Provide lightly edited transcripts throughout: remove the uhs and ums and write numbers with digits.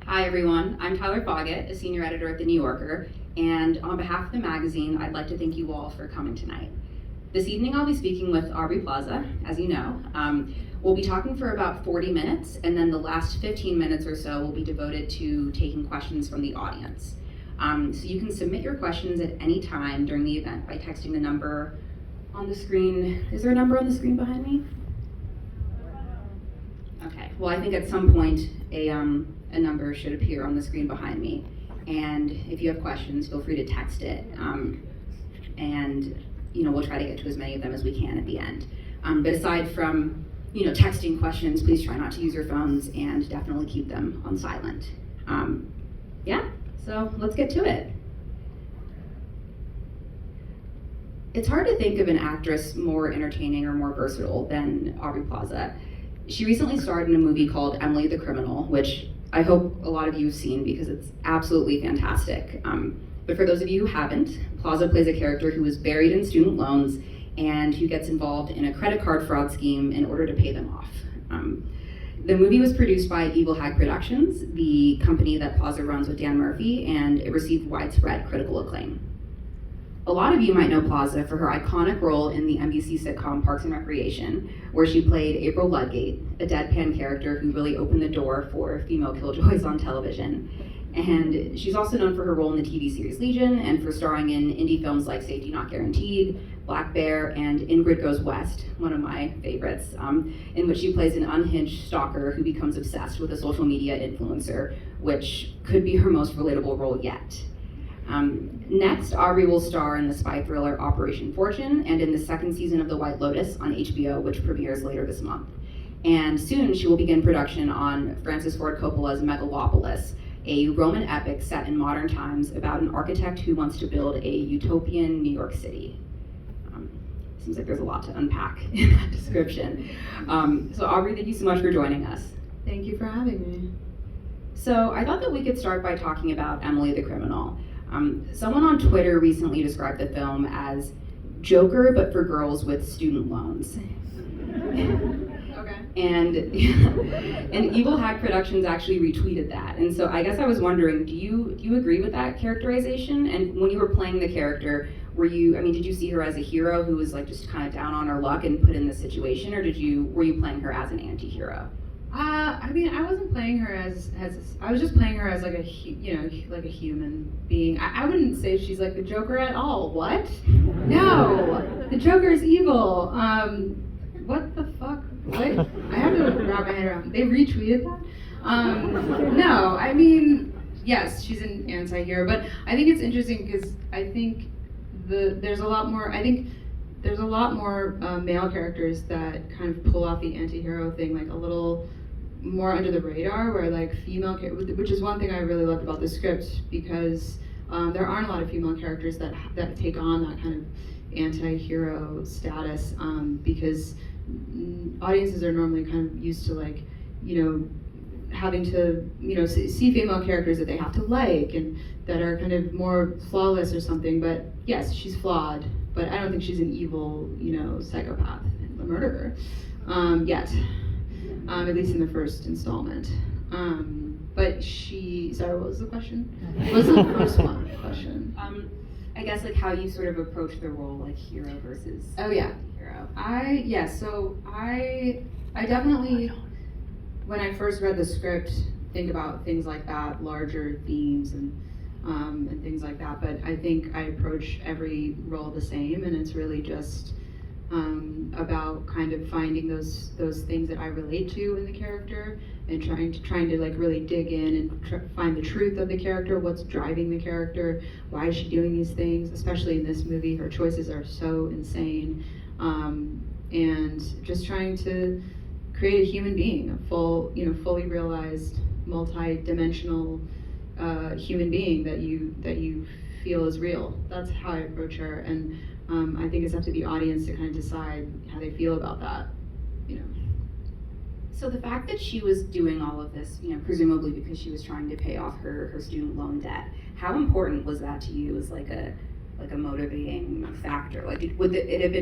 Hi everyone, I'm Tyler Foggatt, a senior editor at the New Yorker, and on behalf of the magazine, I'd like to thank you all for coming tonight. This evening I'll be speaking with Aubrey Plaza, as you know. We'll be talking for about 40 minutes, and then the last 15 minutes or so will be devoted to taking questions from the audience. So you can submit your questions at any time during the event by texting the number on the screen. Is there a number on the screen behind me? Okay, well I think at some point a number should appear on the screen behind me. And if you have questions, feel free to text it. And we'll try to get to as many of them as we can at the end. But aside from texting questions, please try not to use your phones and definitely keep them on silent. Yeah, so let's get to it. It's hard to think of an actress more entertaining or more versatile than Aubrey Plaza. She recently starred in a movie called Emily the Criminal, which I hope a lot of you have seen because it's absolutely fantastic. But for those of you who haven't, Plaza plays a character who is buried in student loans and who gets involved in a credit card fraud scheme in order to pay them off. The movie was produced by Evil Hag Productions, the company that Plaza runs with Dan Murphy, and it received widespread critical acclaim. A lot of you might know Plaza for her iconic role in the NBC sitcom Parks and Recreation, where she played April Ludgate, a deadpan character who really opened the door for female killjoys on television. And she's also known for her role in the TV series Legion and for starring in indie films like Safety Not Guaranteed, Black Bear, and Ingrid Goes West, one of my favorites, in which she plays an unhinged stalker who becomes obsessed with a social media influencer, which could be her most relatable role yet. Next, Aubrey will star in the spy thriller Operation Fortune and in the second season of The White Lotus on HBO, which premieres later this month. And soon she will begin production on Francis Ford Coppola's Megalopolis, a Roman epic set in modern times about an architect who wants to build a utopian New York City. Seems like there's a lot to unpack in that description. So Aubrey, thank you so much for joining us. Thank you for having me. So I thought that we could start by talking about Emily the Criminal. Someone on Twitter recently described the film as Joker, but for girls with student loans. Okay. And Evil Hag Productions actually retweeted that. And so I guess I was wondering, do you agree with that characterization? And when you were playing the character, did you see her as a hero who was like just kind of down on her luck and put in this situation, or were you playing her as an anti-hero? I wasn't playing her as I was just playing her as like a human being. I wouldn't say she's like the Joker at all. What? No, the Joker is evil. What the fuck? What? I have to wrap my head around. They retweeted that? No, yes, she's an anti-hero, but I think it's interesting because I think there's a lot more male characters that kind of pull off the anti-hero thing like a little more under the radar, where like female, which is one thing I really loved about the script, because there aren't a lot of female characters that take on that kind of anti-hero status, because audiences are normally kind of used to like, having to, see female characters that they have to like and that are kind of more flawless or something. But yes, she's flawed, but I don't think she's an evil, psychopath, a murderer, yet. At least in the first installment. But sorry, what was the question? What was the first question? I guess like how you sort of approach the role, like hero versus hero. So I definitely, when I first read the script, think about things like that, larger themes and things like that. But I think I approach every role the same, and it's really just about kind of finding those things that I relate to in the character, and trying to like really dig in and find the truth of the character, what's driving the character, why is she doing these things, especially in this movie. Her choices are so insane, and just trying to create a human being, a fully realized, multi-dimensional human being that you feel is real. That's how I approach her, and I think it's up to the audience to kind of decide how they feel about that, So the fact that she was doing all of this, presumably because she was trying to pay off her student loan debt, how important was that to you as like a motivating factor? Like, would you have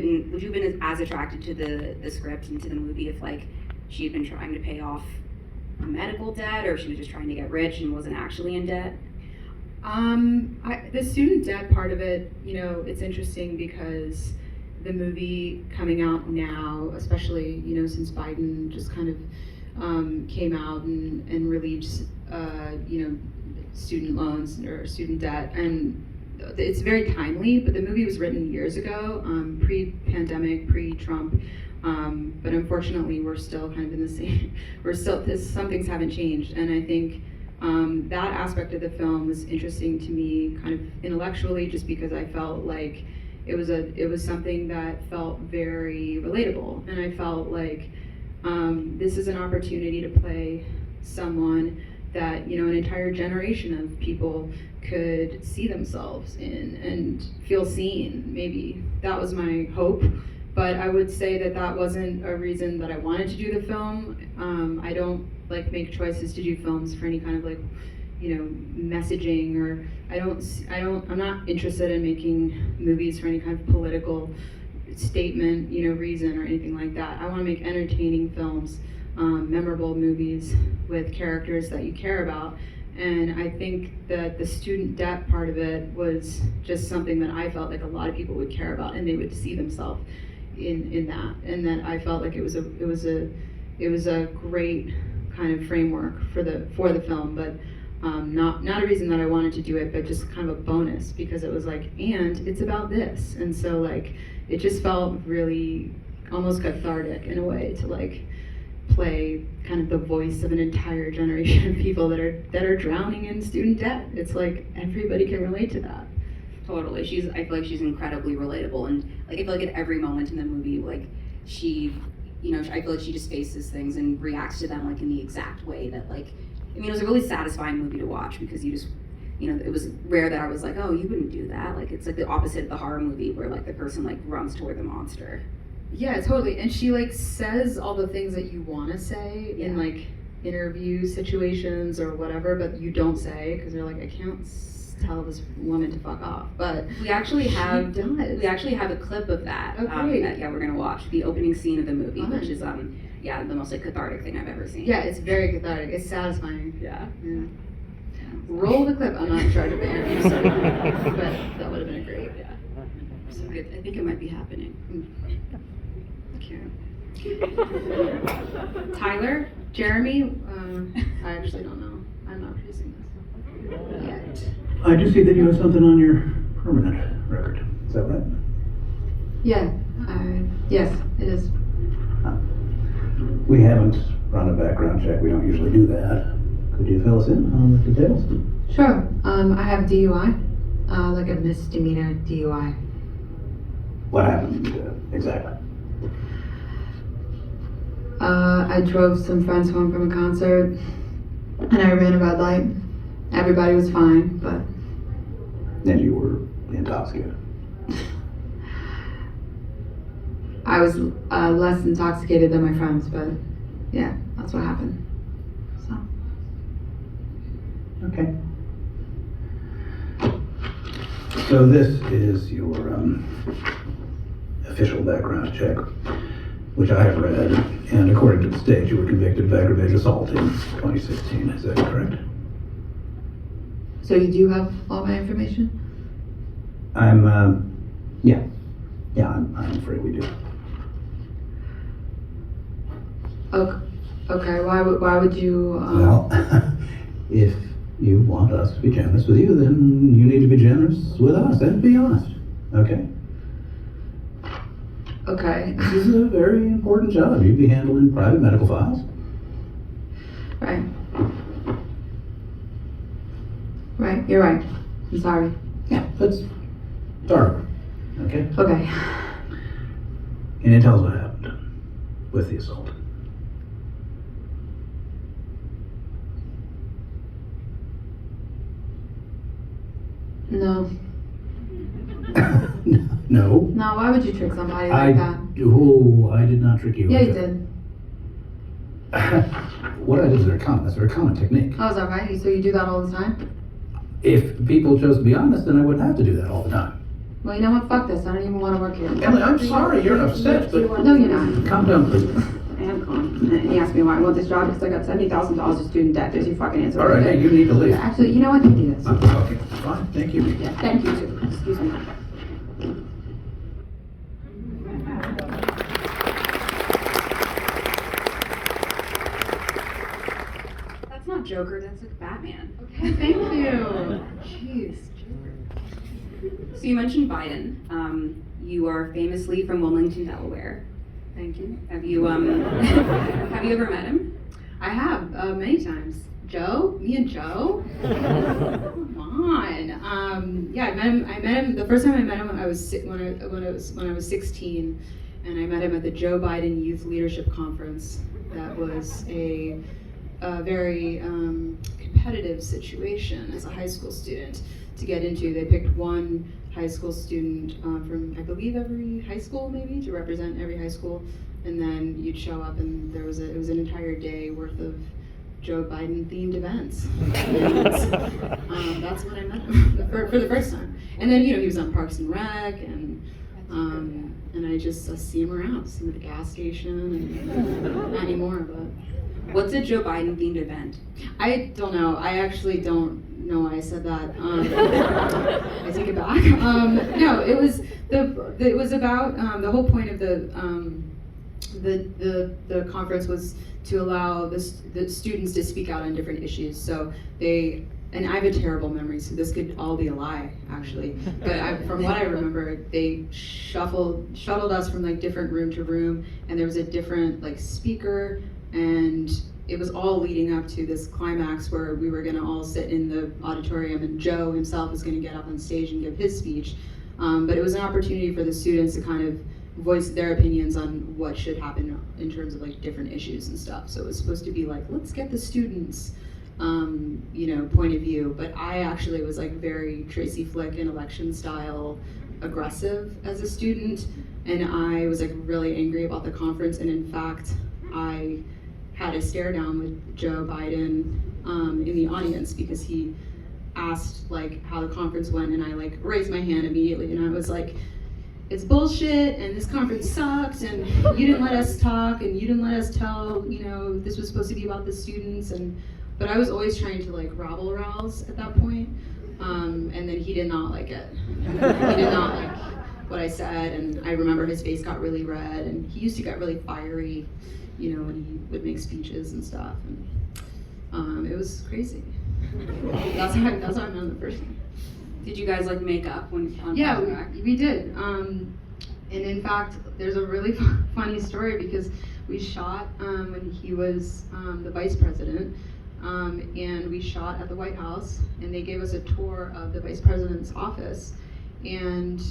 been as attracted to the script and to the movie if like she had been trying to pay off medical debt, or if she was just trying to get rich and wasn't actually in debt? The student debt part of it, you know, it's interesting because the movie coming out now, especially, you know, since Biden just kind of came out and released, you know, student loans or student debt, and it's very timely, but the movie was written years ago, pre-pandemic, pre-Trump, but unfortunately we're still kind of in the same, some things haven't changed, and I think that aspect of the film was interesting to me kind of intellectually, just because I felt like it was something that felt very relatable, and I felt like this is an opportunity to play someone that, you know, an entire generation of people could see themselves in and feel seen. Maybe that was my hope, but I would say that that wasn't a reason that I wanted to do the film. I don't like make choices to do films for any kind of like, you know, messaging, or I'm not interested in making movies for any kind of political statement, you know, reason or anything like that. I want to make entertaining films, memorable movies with characters that you care about. And I think that the student debt part of it was just something that I felt like a lot of people would care about, and they would see themselves in that. And that I felt like it was a great kind of framework for the film, but not a reason that I wanted to do it, but just kind of a bonus, because it was like, and it's about this. And so like it just felt really almost cathartic in a way to like play kind of the voice of an entire generation of people that are drowning in student debt. It's like everybody can relate to that. Totally. I feel like she's incredibly relatable, and like I feel like at every moment in the movie, like she, you know, I feel like she just faces things and reacts to them like in the exact way that, like, I mean, it was a really satisfying movie to watch, because you just, you know, it was rare that I was like, oh, you wouldn't do that. Like, it's like the opposite of the horror movie where like the person like runs toward the monster. Yeah, totally. And she like says all the things that you want to say in like interview situations or whatever, but you don't say because you're like, I can't tell this woman to fuck off. But we actually have a clip of that. Okay. That we're gonna watch the opening scene of the movie, which is the most like cathartic thing I've ever seen. Yeah, it's very cathartic. It's satisfying. Yeah. Roll the clip. I'm not in charge of the interview, so but that would have been great. Yeah. So good. I think it might be happening. Tyler, Jeremy, I actually don't know. I'm not producing this yet. I do see that you have something on your permanent record. Is that right? Yeah. Yes, it is. We haven't run a background check. We don't usually do that. Could you fill us in on the details? Sure. I have DUI, like a misdemeanor DUI. What happened exactly? I drove some friends home from a concert, and I ran a red light. Everybody was fine, but... And you were intoxicated. I was less intoxicated than my friends, but yeah, that's what happened. So. Okay. So this is your official background check, which I have read, and according to the state, you were convicted of aggravated assault in 2016. Is that correct? So you do have all my information? I'm afraid we do. Okay. Why would you? Well, if you want us to be generous with you, then you need to be generous with us and be honest. Okay? Okay. This is a very important job. You'd be handling private medical files. Right. Right. You're right. I'm sorry. Yeah, that's dark. Okay? Okay. And it tells what happened with the assault. No. No. No. Why would you trick somebody like that? I did not trick you. Yeah, you did. What I did is that's a common technique. Oh, is that right? So you do that all the time? If people chose to be honest, then I wouldn't have to do that all the time. Well, you know what? Fuck this. I don't even want to work here. Emily, I'm sorry you're upset, but... No, you're not. Calm down, please. I am calm. And he asked me why I want this job because I got $70,000 of student debt. There's your fucking answer. All right, hey, you need to leave. Actually, you know what? He did. Okay, fine, thank you. Yeah, thank you too. Excuse me. That's not Joker, that's like Batman. Okay, thank you. Jeez. So you mentioned Biden. You are famously from Wilmington, Delaware. Thank you. Have you have you ever met him? I have many times. Joe, me and Joe. Come on. Yeah, I met him. The first time I met him, when I was 16, and I met him at the Joe Biden Youth Leadership Conference. That was a very competitive situation as a high school student to get into. They picked one high school student from, I believe, every high school maybe, to represent every high school, and then you'd show up and it was an entire day worth of Joe Biden themed events. And, that's when I met him for the first time. And then, he was on Parks and Rec, and I just see him around, see him at the gas station, and not anymore, but. What's a Joe Biden themed event? I don't know. I actually don't know why I said that. I take it back. No, it was about the whole point of the conference was to allow the students to speak out on different issues. So and I have a terrible memory, so this could all be a lie, actually. But from what I remember, they shuttled us from like different room to room, and there was a different like speaker, and it was all leading up to this climax where we were going to all sit in the auditorium, and Joe himself was going to get up on stage and give his speech. But it was an opportunity for the students to kind of voice their opinions on what should happen in terms of like different issues and stuff. So it was supposed to be like, let's get the students' point of view. But I actually was like very Tracy Flick in election style aggressive as a student, and I was like really angry about the conference, and in fact I had a stare down with Joe Biden in the audience because he asked like how the conference went, and I like raised my hand immediately, and I was like, it's bullshit, and this conference sucked, and you didn't let us talk, and you didn't let us tell, this was supposed to be about the students, but I was always trying to like rabble rouse at that point, and then he did not like it. He did not like what I said, and I remember his face got really red, and he used to get really fiery, when he would make speeches and stuff, and it was crazy. That's how I met him the first time. Did you guys like make up when on Yeah, Project? we did. And in fact, there's a really funny story because we shot when he was the vice president, and we shot at the White House, and they gave us a tour of the vice president's office. And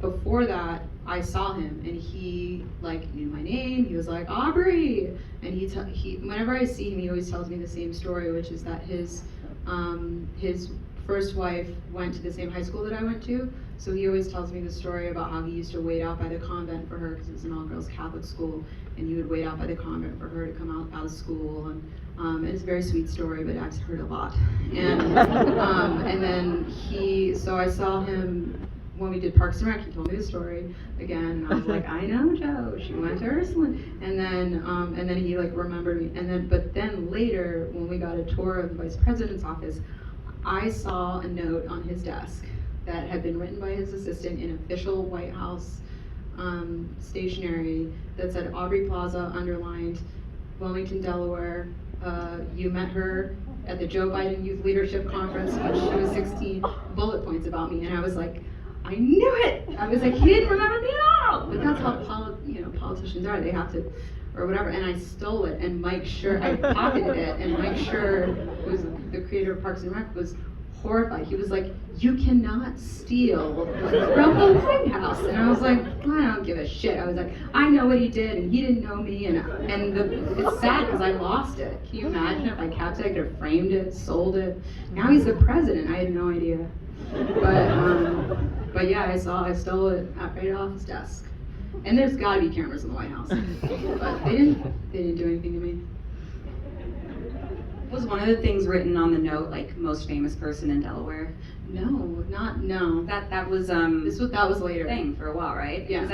before that, I saw him, and he like knew my name. He was like, Aubrey, and he whenever I see him, he always tells me the same story, which is that his first wife went to the same high school that I went to. So he always tells me the story about how he used to wait out by the convent for her because it was an all-girls Catholic school, and he would wait out by the convent for her to come out of school. And it's a very sweet story, but I've heard a lot. And then so I saw him when we did Parks and Rec. He told me the story again, and I was like, I know Joe. She went to Ursuline, and then he like remembered me. But then later, when we got a tour of the vice president's office, I saw a note on his desk that had been written by his assistant in official White House stationery that said Aubrey Plaza, underlined, Wilmington, Delaware. You met her at the Joe Biden Youth Leadership Conference when she was 16. Bullet points about me, and I was like, I knew it. I was like, he didn't remember me at all. But that's how politicians are. They have to, or whatever. And I stole it. And Mike Schur, I pocketed it. And Mike Schur, who's the creator of Parks and Rec, was horrified. He was like, you cannot steal from the White House. And I was like, I don't give a shit. I was like, I know what he did, and he didn't know me. And it's sad because I lost it. Can you imagine if I kept it? I could have framed it, sold it. Now he's the president. I had no idea. But yeah, I stole it right off his desk. And there's got to be cameras in the White House. But they didn't do anything to me. Was one of the things written on the note like most famous person in Delaware? No. That was that was later. Thing for a while, right? Yeah.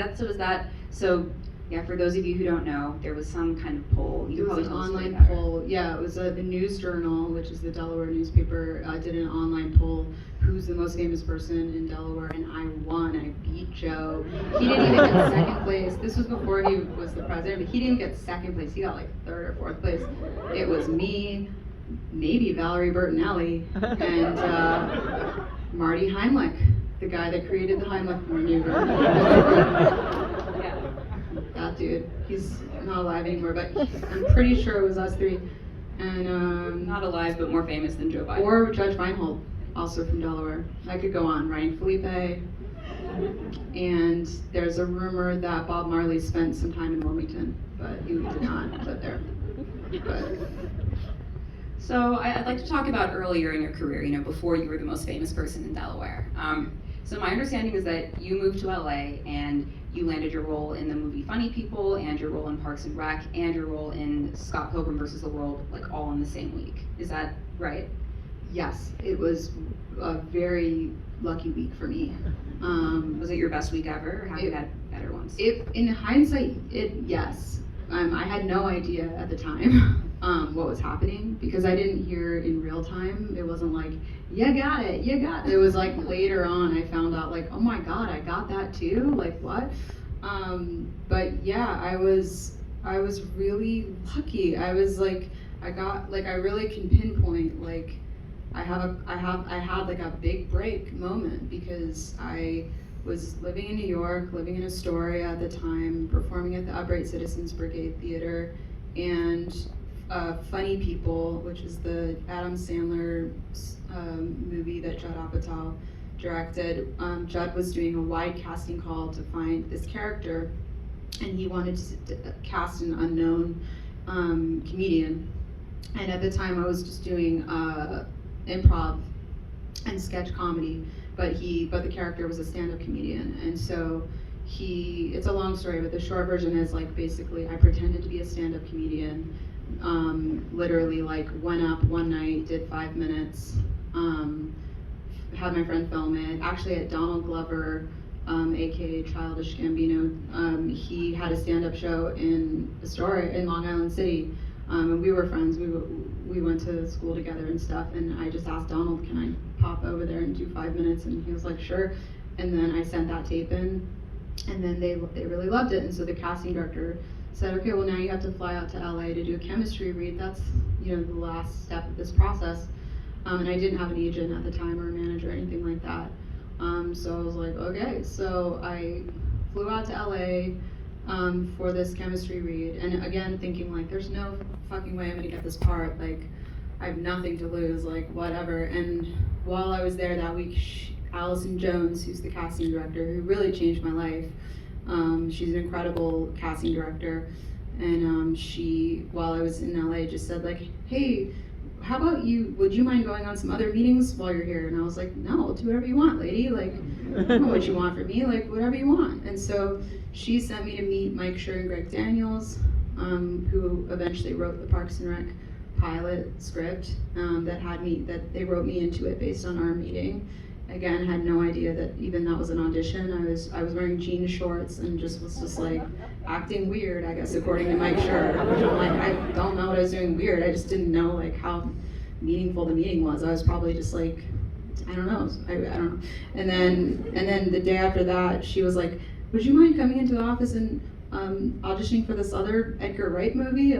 So Yeah, for those of you who don't know, there was some kind of poll. You It was probably an tell us online better. poll. Yeah, it was the News Journal, which is the Delaware newspaper, did an online poll. Who's the most famous person in Delaware? And I won. I beat Joe. He didn't even get second place. This was before he was the president, but he didn't get second place. He got like third or fourth place. It was me, maybe Valerie Bertinelli, and Marty Heimlich, the guy that created the Heimlich maneuver. That dude, he's not alive anymore, but I'm pretty sure it was us three. And Not alive, but more famous than Joe Biden. or Judge Feinhold, also from Delaware. I could go on. Ryan Felipe. And there's a rumor that Bob Marley spent some time in Wilmington, but he did not live there. But So I'd like to talk about earlier in your career, before you were the most famous person in Delaware. So my understanding is that you moved to LA and you landed your role in the movie Funny People and your role in Parks and Rec and your role in Scott Pilgrim vs. the World, like all in the same week. Is that right? yes, it was a very lucky week for me. Was it your best week ever, or have you had better ones? In hindsight, yes. I had no idea at the time what was happening because I didn't hear in real time. It wasn't like, you got it. It was like later on I found out like, oh my God, I got that too? Like what? But yeah, I was really lucky. I was like, I really can pinpoint like, I had like a big break moment because I was living in New York, living in Astoria at the time, performing at the Upright Citizens Brigade Theater, and Funny People, which is the Adam Sandler movie that Judd Apatow directed. Judd was doing a wide casting call to find this character, and he wanted to cast an unknown comedian. And at the time, I was just doing improv and sketch comedy, but the character was a stand-up comedian, and so it's a long story, but the short version is like basically I pretended to be a stand-up comedian, literally like went up one night, did 5 minutes, had my friend film it, actually at Donald Glover, aka Childish Gambino, he had a stand-up show in Astoria, in Long Island City, and we were friends, we went to school together and stuff, and I just asked Donald, can I pop over there and do 5 minutes, and he was like, sure, and then I sent that tape in, and then they really loved it, and so the casting director said, okay, well now you have to fly out to LA to do a chemistry read, that's, the last step of this process, and I didn't have an agent at the time or a manager or anything like that, so I was like, okay, so I flew out to LA, for this chemistry read, and again thinking like there's no fucking way I'm gonna get this part, like I have nothing to lose, like whatever. And while I was there that week, Allison Jones, who's the casting director, who really changed my life, she's an incredible casting director, and while I was in LA, just said like, hey, how about would you mind going on some other meetings while you're here? And I was like, no, do whatever you want, lady, like I don't know what you want from me, like whatever you want. And so she sent me to meet Mike Schur and Greg Daniels, who eventually wrote the Parks and Rec pilot script, that they wrote me into it based on our meeting. Again, had no idea that even that was an audition. I was wearing jean shorts and was just like acting weird, I guess, according to Mike Schur. Which I'm like, I don't know what I was doing weird. I just didn't know like how meaningful the meeting was. I was probably just like, I don't know. I don't know. And then the day after that, she was like, would you mind coming into the office and auditioning for this other Edgar Wright movie?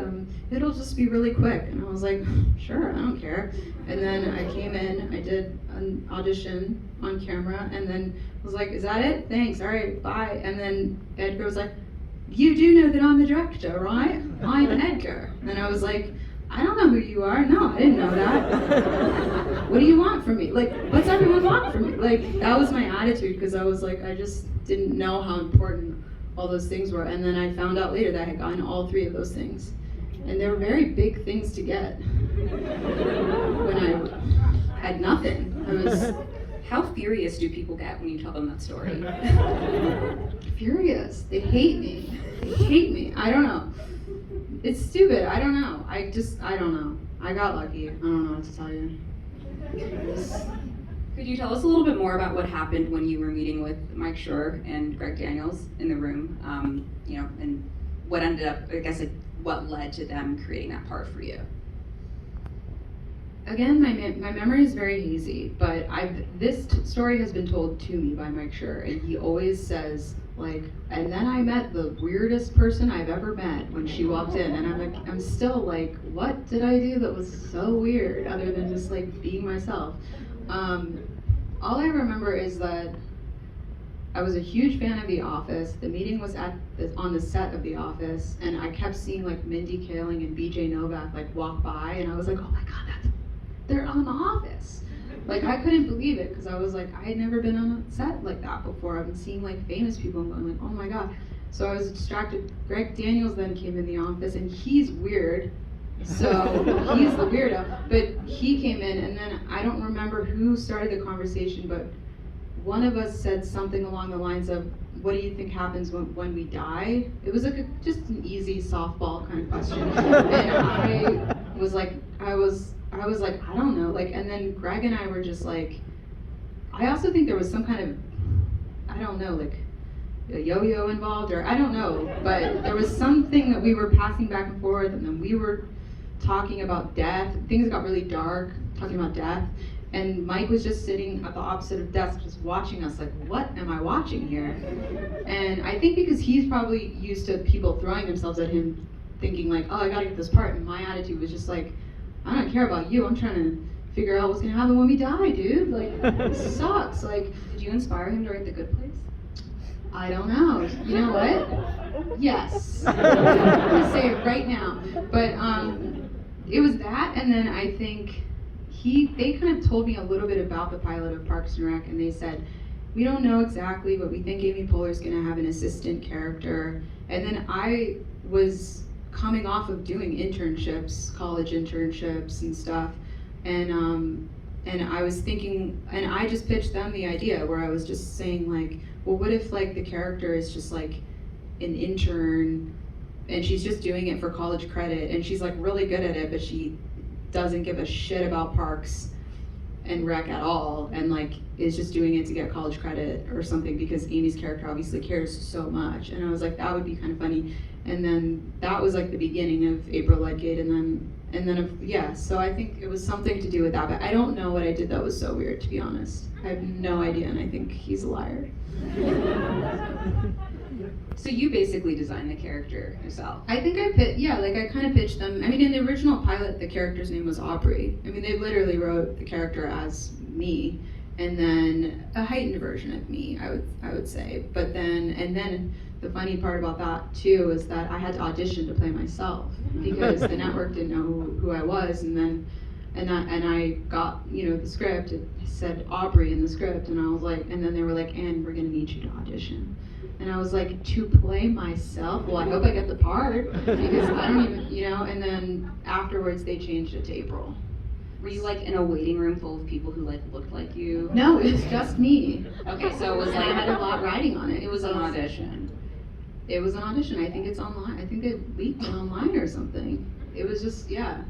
It'll just be really quick. And I was like, sure, I don't care. And then I came in, I did an audition on camera, and then was like, is that it? Thanks, all right, bye. And then Edgar was like, you do know that I'm the director, right? I'm Edgar. And I was like, I don't know who you are. No, I didn't know that. What do you want from me? Like, what's everyone want from me? Like, that was my attitude, because I was like, I just didn't know how important all those things were. And then I found out later that I had gotten all 3 of those things. And they were very big things to get when I had nothing. How furious do people get when you tell them that story? Furious. They hate me. I don't know. It's stupid. I don't know. I don't know. I got lucky. I don't know what to tell you. Could you tell us a little bit more about what happened when you were meeting with Mike Schur and Greg Daniels in the room, and what ended up, I guess, like, what led to them creating that part for you? Again, my memory is very hazy, but this story has been told to me by Mike Schur, and he always says, like, and then I met the weirdest person I've ever met when she walked in, and I'm still like, what did I do that was so weird, other than just like being myself? All I remember is that I was a huge fan of The Office. The meeting was on the set of The Office, and I kept seeing like Mindy Kaling and BJ Novak like walk by, and I was like, oh my god, they're on The Office. Like, I couldn't believe it, because I was like, I had never been on a set like that before. I've been seeing like famous people and going like, oh my god. So I was distracted. Greg Daniels then came in the office, and he's weird. So he's the weirdo. But he came in, and then I don't remember who started the conversation, but one of us said something along the lines of, what do you think happens when we die? It was like just an easy softball kind of question. And I was like, I don't know, like, and then Greg and I were just like, I also think there was some kind of, I don't know, like a yo-yo involved, or I don't know, but there was something that we were passing back and forth, and then we were talking about death. Things got really dark, talking about death, and Mike was just sitting at the opposite of desk, just watching us like, what am I watching here? And I think because he's probably used to people throwing themselves at him, thinking like, oh, I gotta get this part, and my attitude was just like, I don't care about you, I'm trying to figure out what's gonna happen when we die, dude. Like, this sucks. Like, Did you inspire him to write The Good Place? I don't know. You know what? Yes. I'm gonna say it right now. But it was that, and then I think they kind of told me a little bit about the pilot of Parks and Rec, and they said, we don't know exactly, but we think Amy Poehler's gonna have an assistant character. And then I was coming off of doing internships, college internships and stuff, and I was thinking, and I just pitched them the idea where I was just saying like, well, what if like the character is just like an intern, and she's just doing it for college credit, and she's like really good at it, but she doesn't give a shit about Parks and Rec at all, and like is just doing it to get college credit or something, because Amy's character obviously cares so much. And I was like, that would be kind of funny. And then that was like the beginning of April Ludgate, and then yeah, so I think it was something to do with that, but I don't know what I did that was so weird, to be honest. I have no idea, and I think he's a liar. So you basically designed the character yourself. I think I kind of pitched them. I mean, in the original pilot, the character's name was Aubrey. I mean, they literally wrote the character as me, and then a heightened version of me, I would say. But then the funny part about that too is that I had to audition to play myself, because the network didn't know who I was, and I got, the script. It said Aubrey in the script, and I was like, and then they were like, and we're gonna need you to audition. And I was like, to play myself? Well, I hope I get the part, because I don't even, and then afterwards they changed it to April. Were you like in a waiting room full of people who like looked like you? No, it was just me. Okay, so it was And like, I had a lot riding on it. it was an audition. It was an audition. I think it's online. I think they leaked it online or something. It was just, yeah.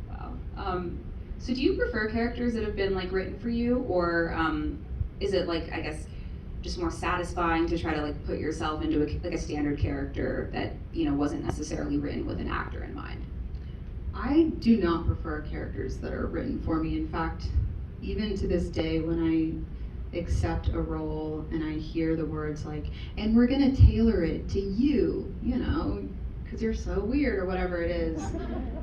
Wow. So do you prefer characters that have been like written for you, or is it like, I guess, just more satisfying to try to like put yourself into a standard character that wasn't necessarily written with an actor in mind? I do not prefer characters that are written for me. In fact, even to this day, when I accept a role and I hear the words like, and we're gonna tailor it to you, because you're so weird or whatever it is,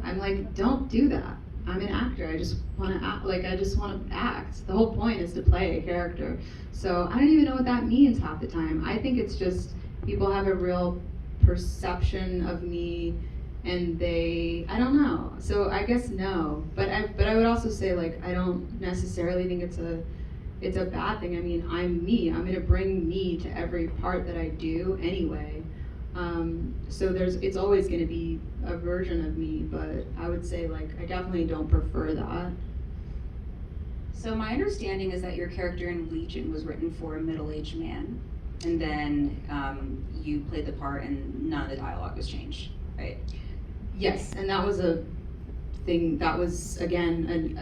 I'm like, don't do that. I'm an actor. I just want to act. I just want to act. The whole point is to play a character. So I don't even know what that means half the time. I think it's just people have a real perception of me, and I don't know. So I guess no. But I would also say I don't necessarily think it's a bad thing. I mean, I'm me. I'm gonna bring me to every part that I do anyway. So it's always going to be a version of me, but I would say I definitely don't prefer that. So my understanding is that your character in Legion was written for a middle-aged man, and then you played the part and none of the dialogue was changed, right? Yes, and that was a thing, that was again,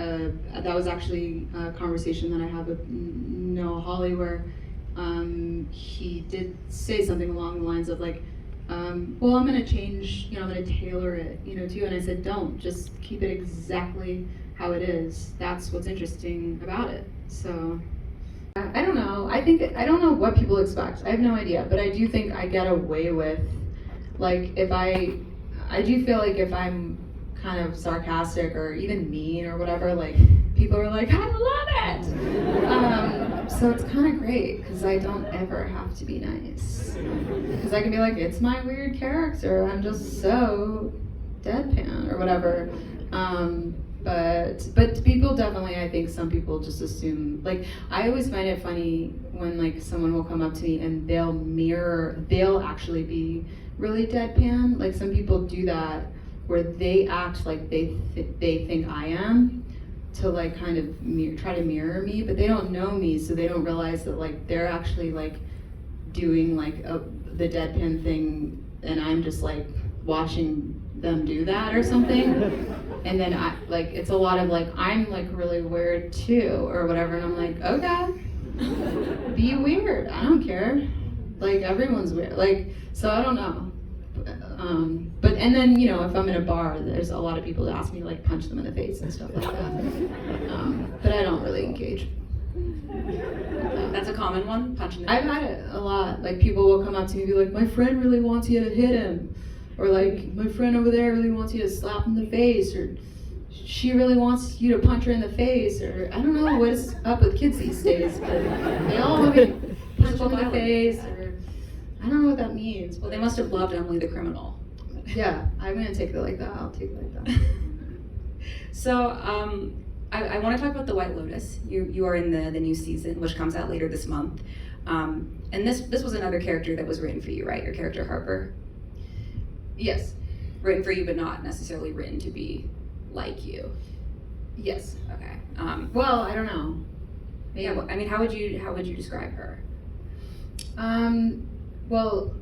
that was actually a conversation that I had with Noah Hawley, where he did say something along the lines of well, I'm gonna change, I'm gonna tailor it, too. And I said, don't, just keep it exactly how it is. That's what's interesting about it. So, I don't know. I don't know what people expect. I have no idea. But I do think I get away with, like, I do feel like if I'm kind of sarcastic or even mean or whatever, like, people are like, I love it! So it's kind of great, because I don't ever have to be nice. Because I can be like, it's my weird character, I'm just so deadpan, or whatever. But people definitely, I think some people just assume, like, I always find it funny when, like, someone will come up to me and they'll actually be really deadpan. Like, some people do that, where they act like they think I am, to, like, kind of try to mirror me, but they don't know me, so they don't realize that, like, they're actually, like, doing, like, the deadpan thing, and I'm just, like, watching them do that or something. And then it's a lot of, like, I'm, like, really weird too, or whatever, and I'm like, okay, be weird, I don't care. Like, everyone's weird. Like, so I don't know. But and then, if I'm in a bar, there's a lot of people that ask me to, like, punch them in the face and stuff like that. But I don't really engage. That's a common one, punching the I've had it a lot. Like, people will come up to me and be like, my friend really wants you to hit him. Or, like, my friend over there really wants you to slap him in the face. Or she really wants you to punch her in the face. Or I don't know what's up with kids these days, but they all want me to punch them in the face. Or I don't know what that means. Well, they must have loved Emily the Criminal. Yeah, I'm gonna take it like that. I'll take it like that. So, I want to talk about the White Lotus. You are in the new season, which comes out later this month. And this was another character that was written for you, right? Your character Harper. Yes. Written for you, but not necessarily written to be like you. Yes. Okay. Well, I don't know. Maybe. Yeah. Well, I mean, how would you describe her? Well,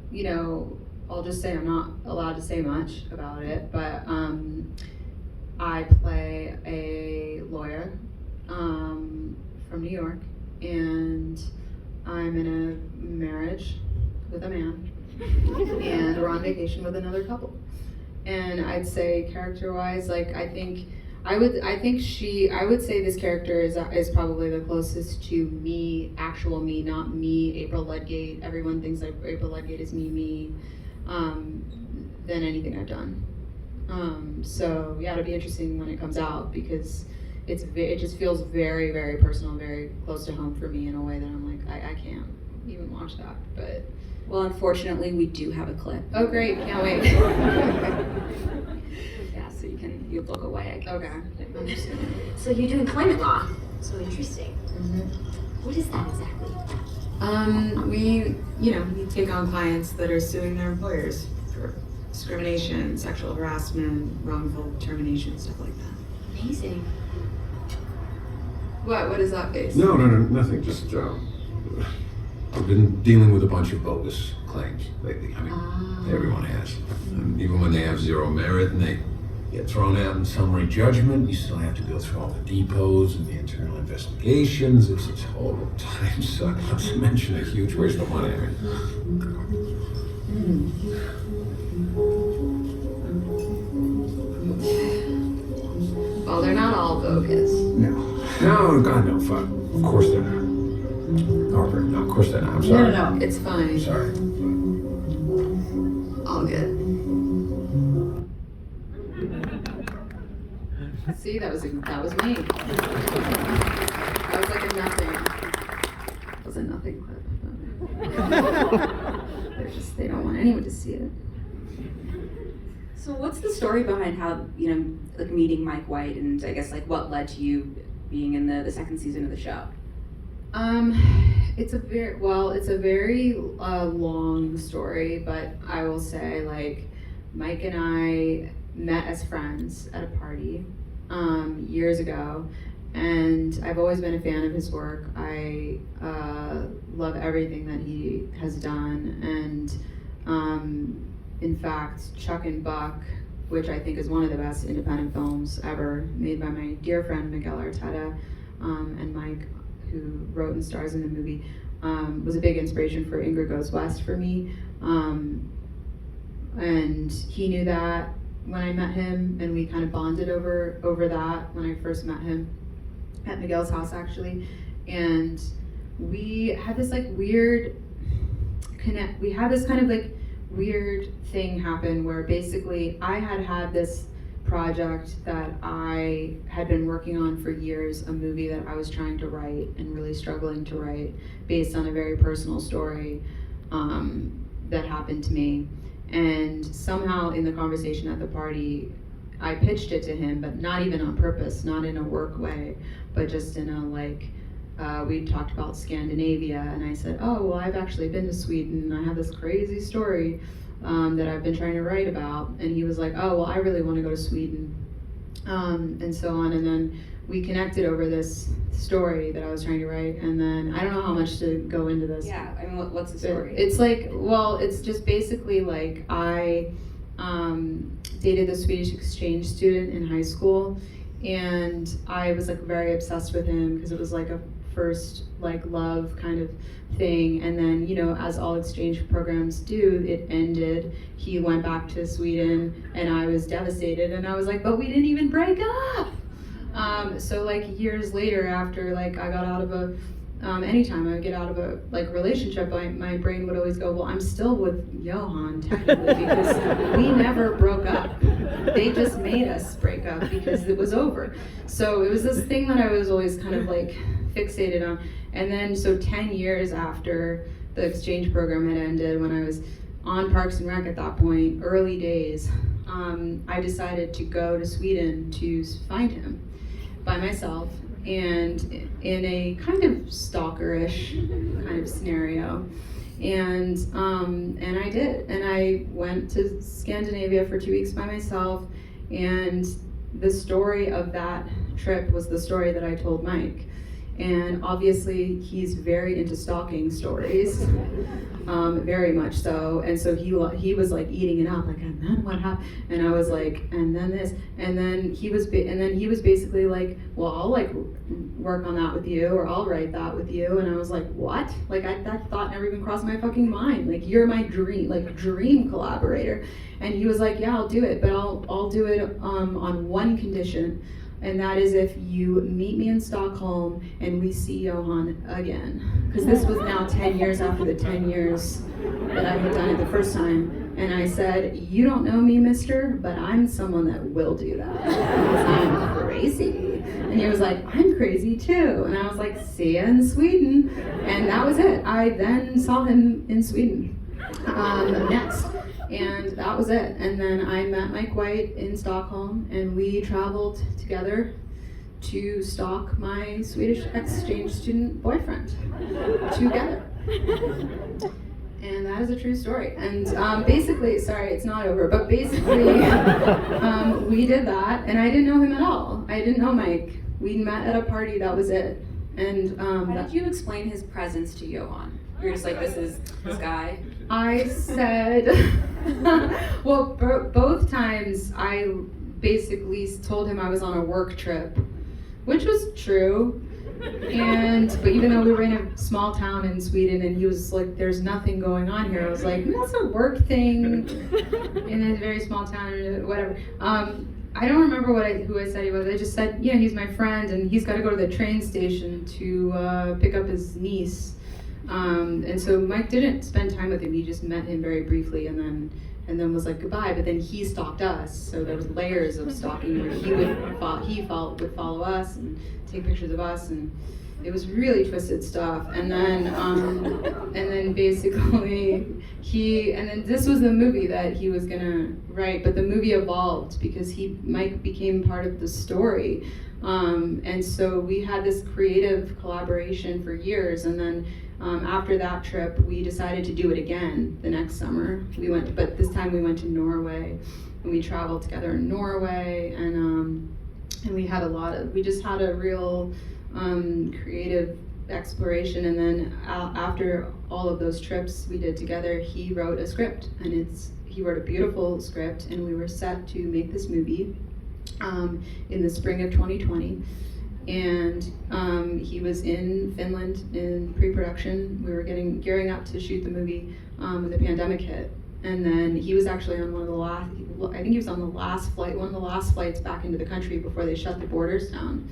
I'll just say I'm not allowed to say much about it, but I play a lawyer from New York, and I'm in a marriage with a man, and we're on vacation with another couple. And I'd say character-wise, like, I would say this character is probably the closest to me, actual me, not me, April Ludgate. Everyone thinks like April Ludgate is me, than anything I've done. So yeah, it'll be interesting when it comes out, because it just feels very, very personal, very close to home for me in a way that I'm like, I can't even watch that, but. Well, unfortunately, we do have a clip. Oh, great! Can't wait. Yeah, so you look away. I guess. Okay. So you're doing climate law. So interesting. Mm-hmm. What is that exactly? We take on clients that are suing their employers for discrimination, sexual harassment, wrongful termination, stuff like that. Amazing. What is that face? No, nothing. Just I've been dealing with a bunch of bogus claims lately. I mean, everyone has. And even when they have zero merit and they get thrown out in summary judgment, you still have to go through all the depots and the internal investigations. It's a total time suck. Not to mention a huge waste of money. Well, they're not all bogus. No, God, no, fuck. Of course they're not. Harper, no, of course they're not. I'm sorry. No, it's fine. I'm sorry. All good. See, that was me. That was like a nothing. It was a nothing clip. They don't want anyone to see it. So what's the story behind how, like, meeting Mike White, and I guess, like, what led to you being in the second season of the show? It's a very long story, but I will say, like, Mike and I met as friends at a party years ago, and I've always been a fan of his work. I love everything that he has done, and in fact, Chuck and Buck, which I think is one of the best independent films ever, made by my dear friend Miguel Arteta, and Mike, who wrote and stars in the movie, was a big inspiration for Ingrid Goes West for me. And he knew that when I met him, and we kind of bonded over that when I first met him at Miguel's house, actually. And we had this like weird we had this kind of like weird thing happen where basically I had this project that I had been working on for years, a movie that I was trying to write and really struggling to write, based on a very personal story that happened to me. And somehow in the conversation at the party, I pitched it to him, but not even on purpose, not in a work way, but just in a like, we talked about Scandinavia, and I said, oh, well, I've actually been to Sweden. I have this crazy story that I've been trying to write about. And he was like, oh, well, I really want to go to Sweden, and so on. And then we connected over this story that I was trying to write. And then I don't know how much to go into this. Yeah, I mean, what's the story? It's like, well, it's just basically like I dated a Swedish exchange student in high school, and I was like very obsessed with him because it was like a first like love kind of thing. And then, you know, as all exchange programs do, it ended. He went back to Sweden, and I was devastated, and I was like, but we didn't even break up. So like years later, after like I got out of a anytime I would get out of a like relationship, my brain would always go, well, I'm still with Johan technically because we never broke up. They just made us break up because it was over. So it was this thing that I was always kind of like fixated on. And then so 10 years after the exchange program had ended, when I was on Parks and Rec at that point, early days, I decided to go to Sweden to find him by myself, and in a kind of stalkerish kind of scenario. And I did, and I went to Scandinavia for 2 weeks by myself, and the story of that trip was the story that I told Mike. And obviously he's very into stalking stories, very much so. And so he was like eating it up, like, and then what happened? And I was like, and then this, and then he was basically like, well, I'll like work on that with you, or I'll write that with you. And I was like, what? Like that thought never even crossed my fucking mind. Like, you're my dream collaborator. And he was like, yeah, I'll do it, but I'll do it on one condition. And that is if you meet me in Stockholm and we see Johan again. Because this was now 10 years after the 10 years that I had done it the first time. And I said, you don't know me, mister, but I'm someone that will do that. Because I'm crazy. And he was like, I'm crazy too. And I was like, see ya in Sweden. And that was it. I then saw him in Sweden next. And that was it. And then I met Mike White in Stockholm, and we traveled together to stalk my Swedish exchange student boyfriend together. And that is a true story. And basically, sorry, it's not over, but basically we did that, and I didn't know him at all. I didn't know Mike. We met at a party, that was it. And how did you explain his presence to Johan? You're just like, this is this guy? I said, well, both times I basically told him I was on a work trip, which was true. But even though we were in a small town in Sweden, and he was like, there's nothing going on here, I was like, that's a work thing in a very small town, or whatever. I don't remember who I said he was. I just said, yeah, he's my friend, and he's got to go to the train station to pick up his niece. And so Mike didn't spend time with him. He just met him very briefly, and then was like goodbye. But then he stalked us, so there was layers of stalking where he would follow us and take pictures of us, and it was really twisted stuff. And then basically this was the movie that he was gonna write, but the movie evolved because Mike became part of the story. And so we had this creative collaboration for years, and then after that trip, we decided to do it again the next summer. But this time we went to Norway, and we traveled together in Norway, and we just had a real creative exploration. And then after all of those trips we did together, he wrote a script, and he wrote a beautiful script, and we were set to make this movie in the spring of 2020. And he was in Finland in pre-production. We were gearing up to shoot the movie when the pandemic hit. And then he was actually on one of the last, I think he was on the last flight, one of the last flights back into the country before they shut the borders down.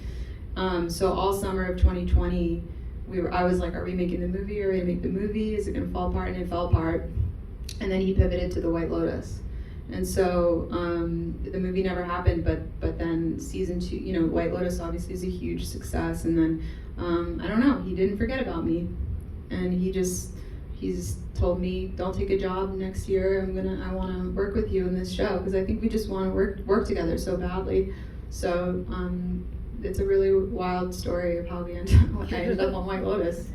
So all summer of 2020, I was like, are we making the movie? Are we gonna make the movie? Is it gonna fall apart? And it fell apart. And then he pivoted to the White Lotus. And so the movie never happened, but then season 2, you know, White Lotus obviously is a huge success. And then, I don't know, he didn't forget about me. And he's told me, don't take a job next year. I want to work with you in this show, because I think we just want to work together so badly. So it's a really wild story of how I ended up on White Lotus,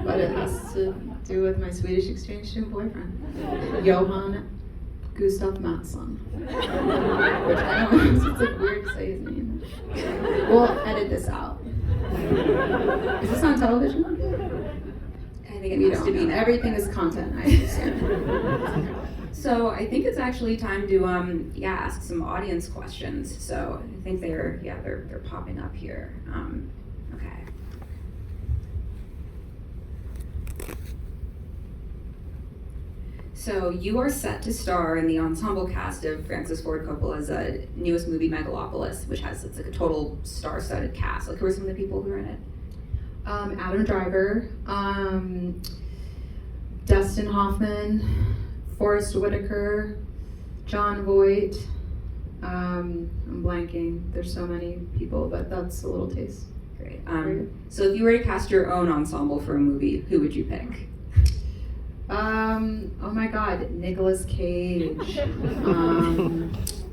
but it has to do with my Swedish exchange student boyfriend, Johan Gustav Mattsson, which I don't know, it's like weird to say his name. We'll edit this out. Is this on television? I think it has to be. Everything is content, I understand. So I think it's actually time to ask some audience questions. So I think they're popping up here. Okay. So you are set to star in the ensemble cast of Francis Ford Coppola's newest movie, Megalopolis, which has it's like a total star-studded cast. Like, who are some of the people who are in it? Adam Driver, Dustin Hoffman, Forrest Whitaker, John Voight. I'm blanking. There's so many people, but that's a little taste. Great. So if you were to cast your own ensemble for a movie, who would you pick? Oh my God, Nicolas Cage,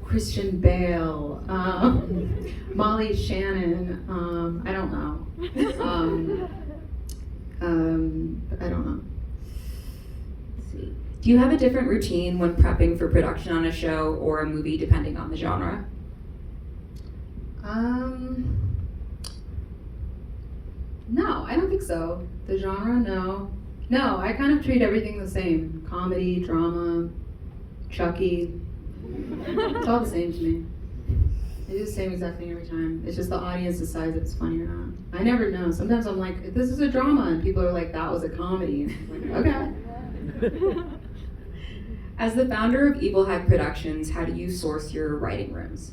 Christian Bale, Molly Shannon. I don't know. I don't know. Let's see. Do you have a different routine when prepping for production on a show or a movie, depending on the genre? No, I don't think so. The genre, no. No, I kind of treat everything the same. Comedy, drama, Chucky. It's all the same to me. I do the same exact thing every time. It's just the audience decides if it's funny or not. I never know. Sometimes I'm like, this is a drama, and people are like, that was a comedy. I'm like, okay. As the founder of Evil Hag Productions, how do you source your writing rooms?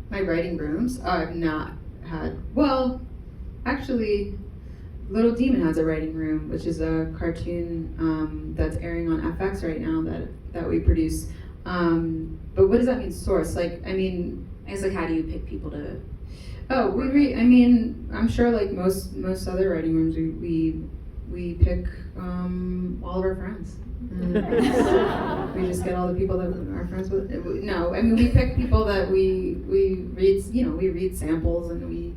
My writing rooms? I've not had, well, actually, Little Demon has a writing room, which is a cartoon that's airing on FX right now that we produce. But what does that mean, source? Like, I mean, I guess, like, how do you pick people to? Oh, I mean, I'm sure like most other writing rooms, we pick all of our friends. We just get all the people that are friends with. No, I mean, we pick people that we read. You know, we read samples and we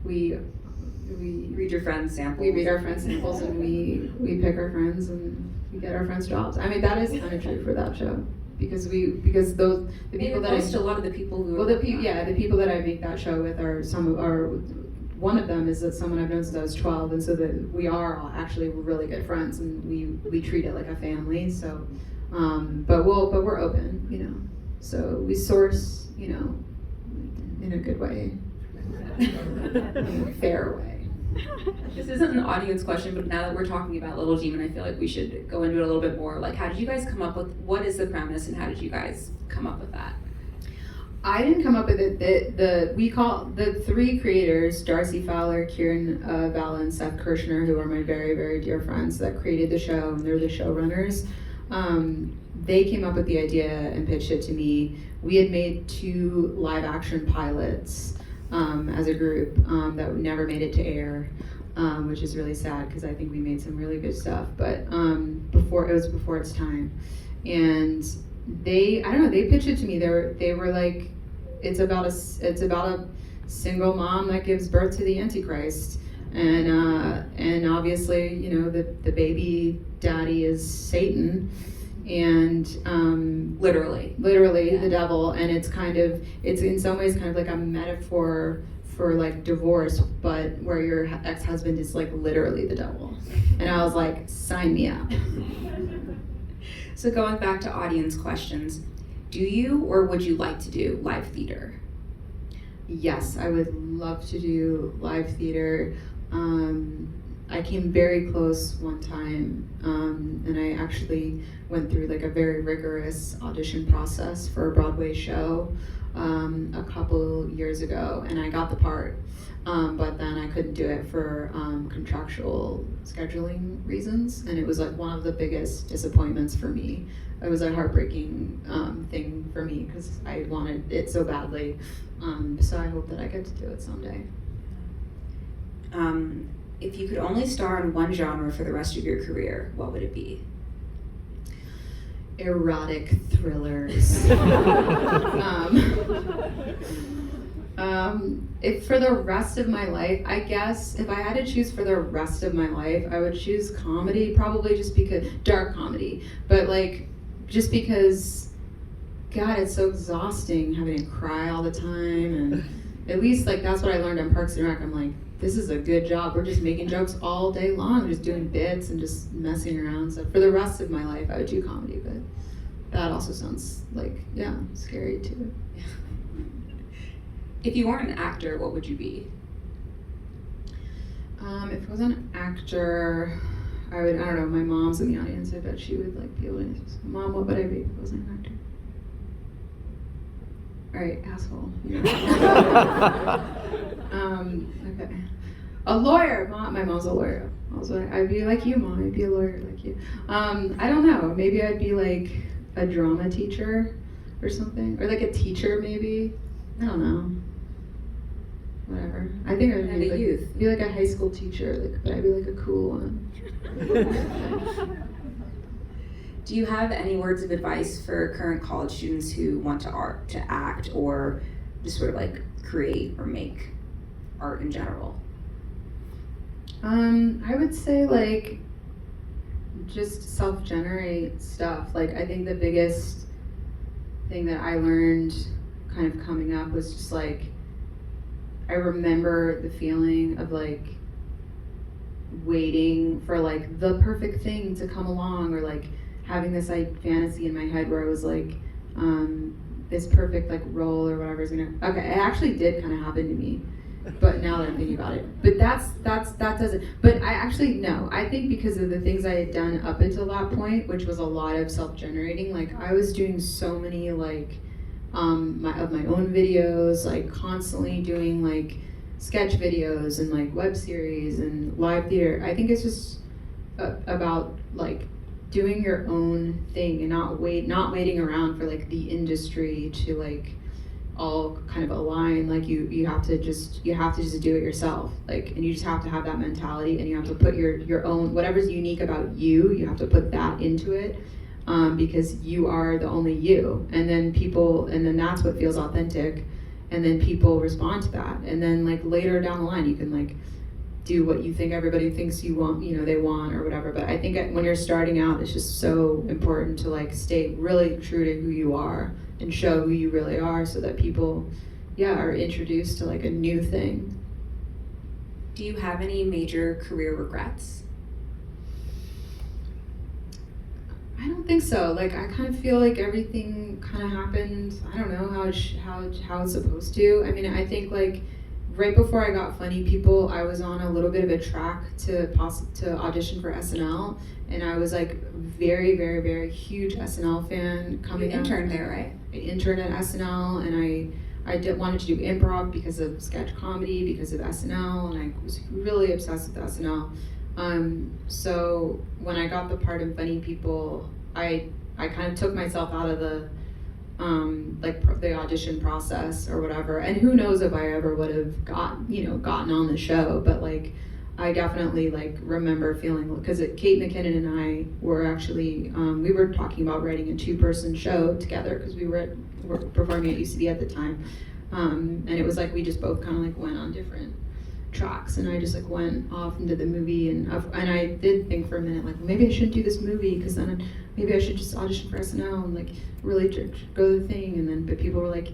read your friends' samples. We read our friends' samples and we pick our friends and we get our friends' jobs. I mean, that is kind of true for that show because the people that a lot of the people who the people that I make that show with are one of them is that someone I've known since I was 12, and so that we are all actually really good friends and we treat it like a family. So, but we're open, you know. So we source, you know, in a good way, in a fair way. This isn't an audience question, but now that we're talking about Little Demon, I feel like we should go into it a little bit more. Like, how did you guys come up with, what is the premise, and how did you guys come up with that? I didn't come up with it. We call the three creators, Darcy Fowler, Kieran Valla, and Seth Kirshner, who are my very, very dear friends that created the show, and they're the showrunners. They came up with the idea and pitched it to me. We had made 2 live action pilots as a group that never made it to air, which is really sad because I think we made some really good stuff. But before its time, and they pitched it to me. They were like, it's about a single mom that gives birth to the Antichrist, and obviously, you know, the baby daddy is Satan. And literally yeah. The devil, and it's in some ways kind of like a metaphor for like divorce, but where your ex-husband is like literally the devil. And I was like, sign me up. So going back to audience questions, do you or would you like to do live theater? Yes, I would love to do live theater. I came very close one time, and I actually went through like a very rigorous audition process for a Broadway show a couple years ago, and I got the part, but then I couldn't do it for contractual scheduling reasons, and it was like one of the biggest disappointments for me. It was a heartbreaking thing for me because I wanted it so badly, so I hope that I get to do it someday. If you could only star in one genre for the rest of your career, what would it be? Erotic thrillers. If for the rest of my life, I guess if I had to choose for the rest of my life, I would choose comedy, probably just because, dark comedy, but like, just because, God, it's so exhausting having to cry all the time, and at least like that's what I learned on Parks and Rec. I'm like, this is a good job. We're just making jokes all day long, just doing bits and just messing around. So for the rest of my life, I would do comedy, but that also sounds like, yeah, scary too. If you weren't an actor, what would you be? If I was an actor, I don't know, my mom's in the audience. I bet she would like be able to answer. Mom, what would I be if I was an actor? All right, asshole. Okay. A lawyer. My mom's a lawyer. I'd be like you, Mom. I'd be a lawyer like you. I don't know. Maybe I'd be like a drama teacher or something, or like a teacher maybe. I don't know. Whatever. I think I'd be like, youth. Be like a high school teacher, like, but I'd be like a cool one. Do you have any words of advice for current college students who want to act, or just sort of like create or make art in general? I would say like just self-generate stuff. Like I think the biggest thing that I learned kind of coming up was just like, I remember the feeling of like waiting for like the perfect thing to come along, or like having this like fantasy in my head where I was like, this perfect like role or whatever is gonna, okay, it actually did kind of happen to me, but now that I'm thinking about it, but that doesn't, but I actually, no, I think because of the things I had done up until that point, which was a lot of self-generating, like I was doing so many like, my own videos, like constantly doing like sketch videos and like web series and live theater. I think it's just about like doing your own thing and not waiting around for like the industry to like all kind of align. Like you have to just do it yourself, like, and you just have to have that mentality, and you have to put your own, whatever's unique about you have to put that into it. Because you are the only you, and then that's what feels authentic, and then people respond to that, and then like later down the line you can like do what you think everybody thinks you want, they want or whatever. But I think when you're starting out, it's just so important to like stay really true to who you are and show who you really are, so that people are introduced to like a new thing. Do you have any major career regrets? I don't think so. Like I kind of feel like everything kind of happened. I don't know how it's supposed to. I mean, I think like right before I got Funny People, I was on a little bit of a track to audition for SNL, and I was like very, very, very huge SNL fan coming. You interned there, right? I interned at SNL, and I wanted to do improv because of sketch comedy, because of SNL, and I was really obsessed with SNL. So when I got the part in Funny People, I kind of took myself out of the the audition process or whatever, and who knows if I ever would have gotten on the show, but like I definitely like remember feeling, because Kate McKinnon and I were actually we were talking about writing a 2-person show together, because we were performing at UCB at the time, and it was like we just both kind of like went on different tracks, and I just like went off and did the movie, and I did think for a minute like maybe I shouldn't do this movie, because then maybe I should just audition for SNL and like really go the thing, and then but people were like,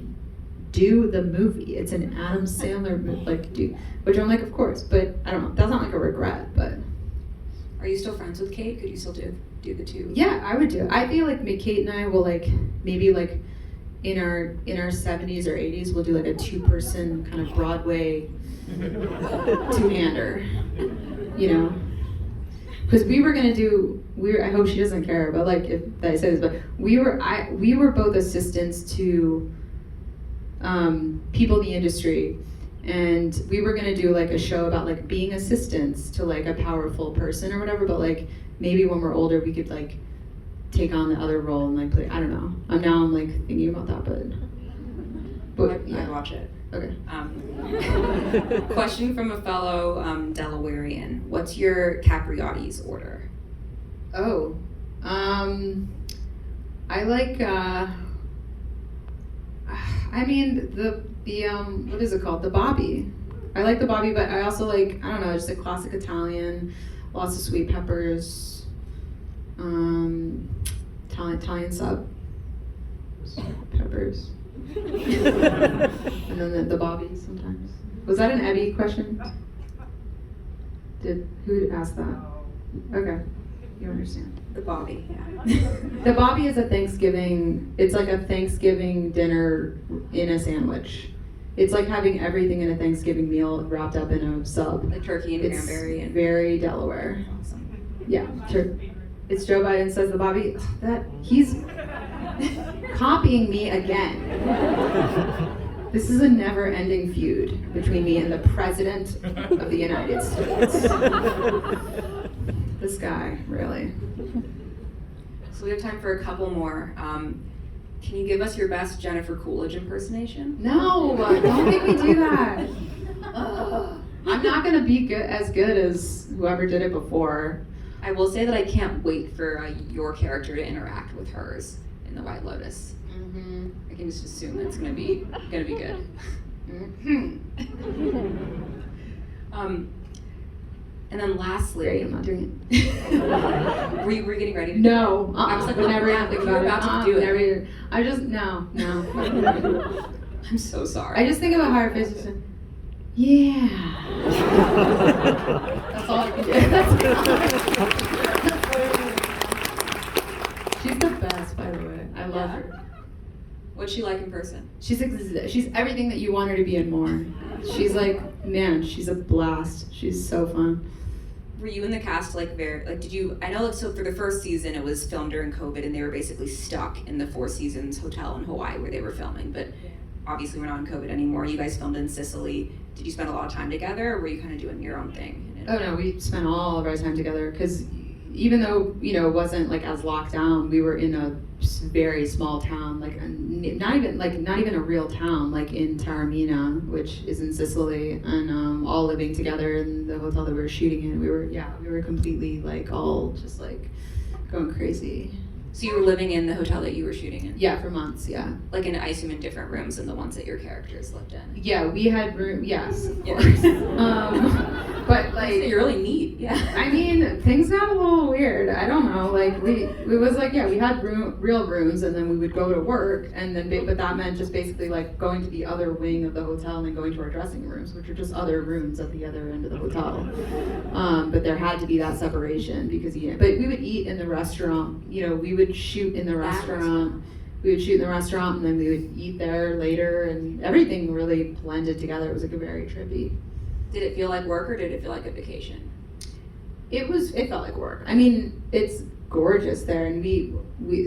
do the movie, it's an Adam Sandler movie, like do, which I'm like, of course, but I don't know, that's not like a regret. But are you still friends with Kate? Could you still do the two? Yeah, I would do. I feel like Kate and I will like maybe like in our 70s or 80s we'll do like a 2-person kind of Broadway two-hander, because we were gonna do. I hope she doesn't care, but like if I say this, but we were both assistants to people in the industry, and we were gonna do like a show about like being assistants to like a powerful person or whatever. But like maybe when we're older, we could like take on the other role and like play. I don't know. I'm like thinking about that, but yeah. I'd watch it. Okay. Question from a fellow Delawarean. What's your Capriati's order? Oh, I like. I mean the what is it called? The Bobby. I like the Bobby, but I also like, I don't know, just a classic Italian, lots of sweet peppers, Italian sub, peppers, and then the Bobby sometimes. Was that an Evie question? Who asked that? Okay, you understand. The Bobby, yeah. The Bobby is a Thanksgiving, it's like a Thanksgiving dinner in a sandwich. It's like having everything in a Thanksgiving meal wrapped up in a sub. Like turkey and It's cranberry and very Delaware. awesome. Yeah, sure. It's Joe Biden says the Bobby. He's copying me again. This is a never-ending feud between me and the President of the United States. This guy, really. So we have time for a couple more. Can you give us your best Jennifer Coolidge impersonation? No, don't make me do that. I'm not gonna be as good as whoever did it before. I will say that I can't wait for your character to interact with hers in the White Lotus. Mm-hmm. I can just assume it's gonna be good. Mm-hmm. And then lastly, Great, I'm not doing were you getting ready to No, I was like, whenever yeah, like you're about to do it. Whenever, I just no. I'm so sorry. I just think about how her face is. Yeah. That's all I can do. She's the best, by the way. I love her. What's she like in person? She's everything that you want her to be and more. She's like, man, she's a blast. She's so fun. Were you in the cast did you, I know like so for the first season it was filmed during COVID and they were basically stuck in the Four Seasons hotel in Hawaii where they were filming, but obviously we're not in COVID anymore. You guys filmed in Sicily. Did you spend a lot of time together or were you kind of doing your own thing? Oh no, we spent all of our time together because even though, it wasn't like as locked down, we were in a very small town, like not even a real town, like in Taormina, which is in Sicily, and all living together in the hotel that we were shooting in. We were completely like all just like going crazy. So you were living in the hotel that you were shooting in? Yeah, for months, yeah. Like I assume in different rooms than the ones that your characters lived in? Yeah, we had room, yes, of course. But like, you're really neat, yeah. I mean, things got a little weird. I don't know. Like we was like, yeah, we had real rooms, and then we would go to work, and then but that meant just basically like going to the other wing of the hotel and then going to our dressing rooms, which are just other rooms at the other end of the hotel. But there had to be that separation because but we would eat in the restaurant. We would shoot in the restaurant. We would shoot in the restaurant, and then we would eat there later, and everything really blended together. It was like a very trippy. Did it feel like work or did it feel like a vacation? It felt like work. I mean, it's gorgeous there, and we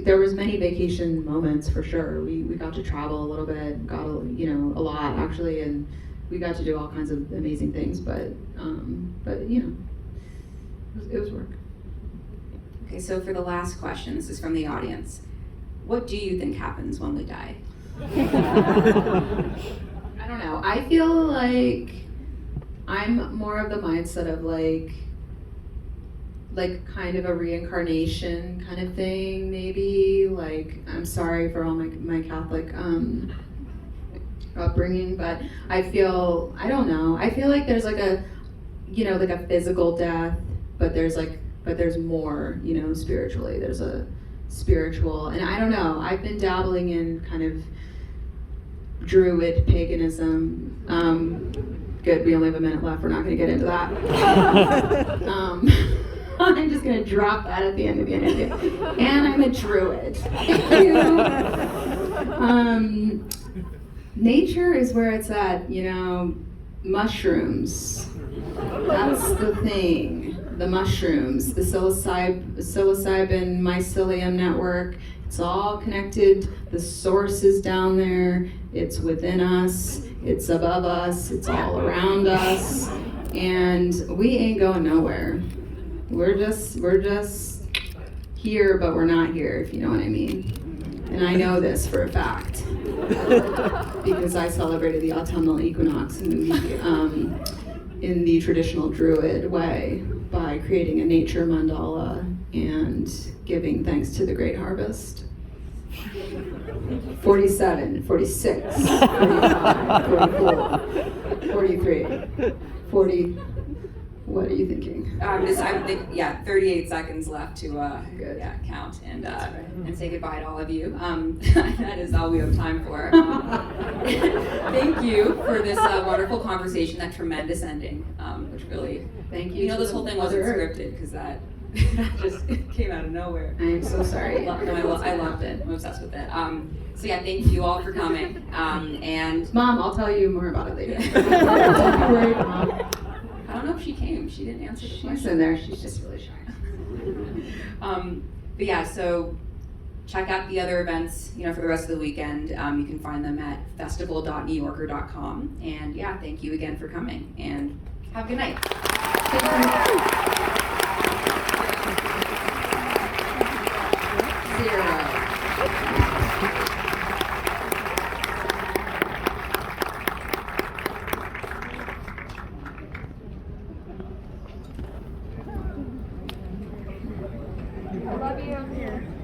there was many vacation moments for sure. We got to travel a little bit, got a lot actually, and we got to do all kinds of amazing things. But it was work. Okay, so for the last question, this is from the audience. What do you think happens when we die? I don't know. I feel like I'm more of the mindset of like kind of a reincarnation kind of thing, maybe. Like, I'm sorry for all my Catholic upbringing, but I don't know. I feel like there's like a, like a physical death, but there's more, spiritually. There's a spiritual, and I don't know. I've been dabbling in kind of Druid paganism. Good, we only have a minute left. We're not going to get into that. I'm just going to drop that at the end of the interview. And I'm a Druid. Thank you. Nature is where it's at, mushrooms. That's the thing. the mushrooms, the psilocybin mycelium network. It's all connected. The source is down there. It's within us. It's above us. It's all around us. And we ain't going nowhere. We're just here, but we're not here, if you know what I mean. And I know this for a fact because I celebrated the autumnal equinox in the traditional Druid way by creating a nature mandala and giving thanks to the great harvest. 47, 46, 45, 44, 43, 40. What are you thinking? I'm 38 seconds left to Good. count and say goodbye to all of you. That is all we have time for. Thank you for this wonderful conversation, that tremendous ending, which really, Thank you. you know, to this the whole thing wasn't Mother Earth. scripted because that just came out of nowhere. I am so sorry. I loved it. I'm obsessed with it. So yeah, thank you all for coming. And Mom, I'll tell you more about it later. Don't be worried, Mom. I don't know if she came. She didn't answer the She's question. in there. She's just really shy. But yeah, so check out the other events, you know, for the rest of the weekend. You can find them at festival.newyorker.com. And yeah, thank you again for coming. And have a good night. Zero. I love you.